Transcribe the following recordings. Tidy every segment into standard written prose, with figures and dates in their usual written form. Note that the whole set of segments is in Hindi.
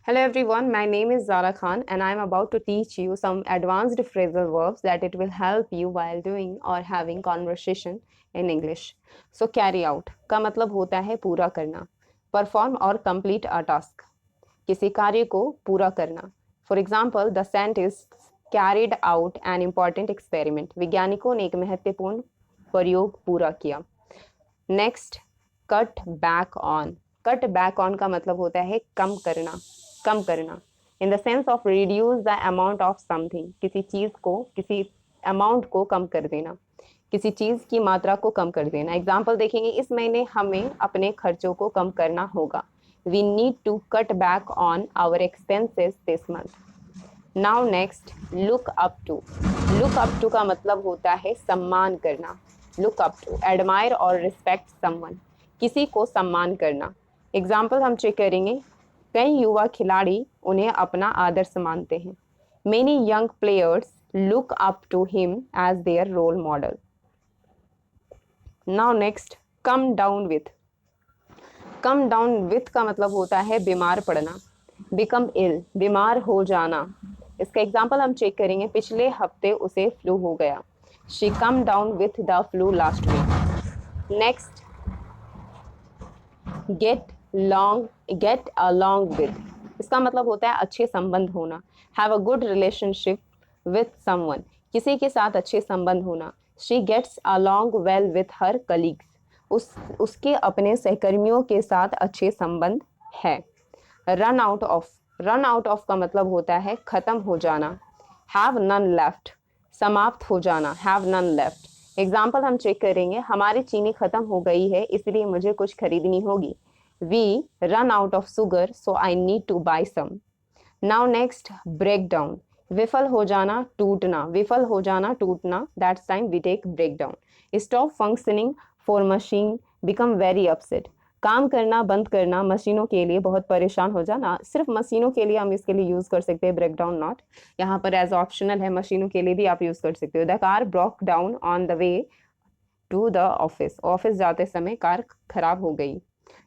Hello everyone, my name is Zara Khan and I am about to teach you some advanced phrasal verbs that it will help you while doing or having conversation in English. So carry out का मतलब होता है पूरा करना, perform और complete a task, किसी कार्य को पूरा करना. For example, the scientists carried out an important experiment. वैज्ञानिकों ने एक महत्वपूर्ण प्रयोग पूरा किया. Next, cut back on. Cut back on का मतलब होता है कम करना, कम करना. In the sense of reduce the amount of something, किसी चीज़ को, किसी अमाउंट को कम कर देना, किसी चीज़ की मात्रा को कम कर देना. एग्जाम्पल देखेंगे, इस महीने हमें अपने खर्चों को कम करना होगा. We need to cut back on our expenses this month. Now next, look up to. Look up to का मतलब होता है सम्मान करना. लुक अप टू, एडमायर और रिस्पेक्ट समवन, किसी को सम्मान करना. एग्जाम्पल हम चेक करेंगे, कई युवा खिलाड़ी उन्हें अपना आदर्श मानते हैं. Many young players look up to him as their role model. Now next, come down with. Come down with का मतलब होता है बीमार पड़ना. बिकम इल, बीमार हो जाना. इसका एग्जाम्पल हम चेक करेंगे, पिछले हफ्ते उसे फ्लू हो गया. She come down with the flu last week. Next, get along with. इसका मतलब होता है अच्छे संबंध होना. Have a good relationship with someone, किसी के साथ अच्छे संबंध होना. She gets along well with her colleagues, उसके अपने सहकर्मियों के साथ अच्छे संबंध है. Run out of. Run out of का मतलब होता है खत्म हो जाना. हैव नन लेफ्ट, समाप्त हो जाना. Have none left. एग्जाम्पल हम चेक करेंगे, हमारी चीनी खत्म हो गई है इसलिए मुझे कुछ खरीदनी होगी. We run out of sugar so I need to buy some. Now next, break down. विफल हो जाना, टूटना. विफल हो जाना, टूटना, that's time we take break down. Stop functioning for machine, become very upset. काम करना बंद करना, मशीनों के लिए बहुत परेशान हो जाना. सिर्फ मशीनों के लिए हम इसके लिए यूज़ कर सकते हैं ब्रेक डाउन, नॉट. यहाँ पर एज ऑप्शनल है, मशीनों के लिए भी आप यूज़ कर सकते हो. The car broke down on the way to the office. Office जाते समय कार खराब हो गई.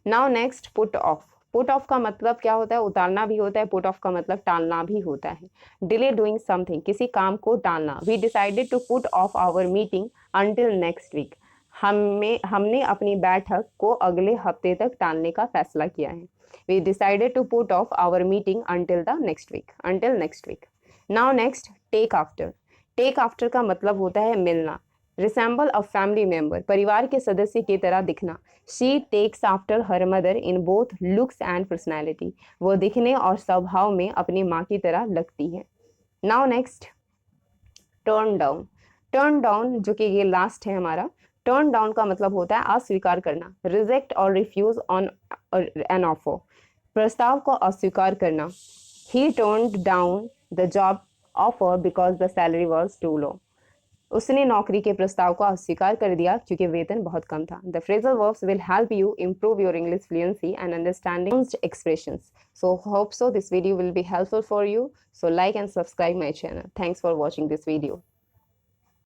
Now next, put off. Put off का मतलब क्या होता है? उतारना भी होता है. पुट ऑफ का मतलब टालना भी होता है. डिले डूइंग समथिंग, किसी काम को टालना. We decided to put off our meeting until next week. हमने अपनी बैठक को अगले हफ्ते तक टालने का फैसला किया है. We decided to put off our meeting until the next week, until next week. Now next, take after. Take after का मतलब होता है मिलना. रिसेंबल अ फैमिली मेंबर, परिवार के सदस्य की तरह दिखना. She takes after her mother in both looks and personality, वो दिखने और स्वभाव में अपनी माँ की तरह लगती है. Now next, turn down. Turn down जो कि ये लास्ट है हमारा. टर्न डाउन का मतलब होता है अस्वीकार करना. रिजेक्ट और रिफ्यूज ऑन एन ऑफर, प्रस्ताव को अस्वीकार करना. He turned down the job offer because the salary was too low, उसने नौकरी के प्रस्ताव को अस्वीकार कर दिया क्योंकि वेतन बहुत कम था. The phrasal verbs will help you improve your English fluency and understanding expressions. So hope so this video will be helpful for you. So like and subscribe my channel. Thanks for watching this video.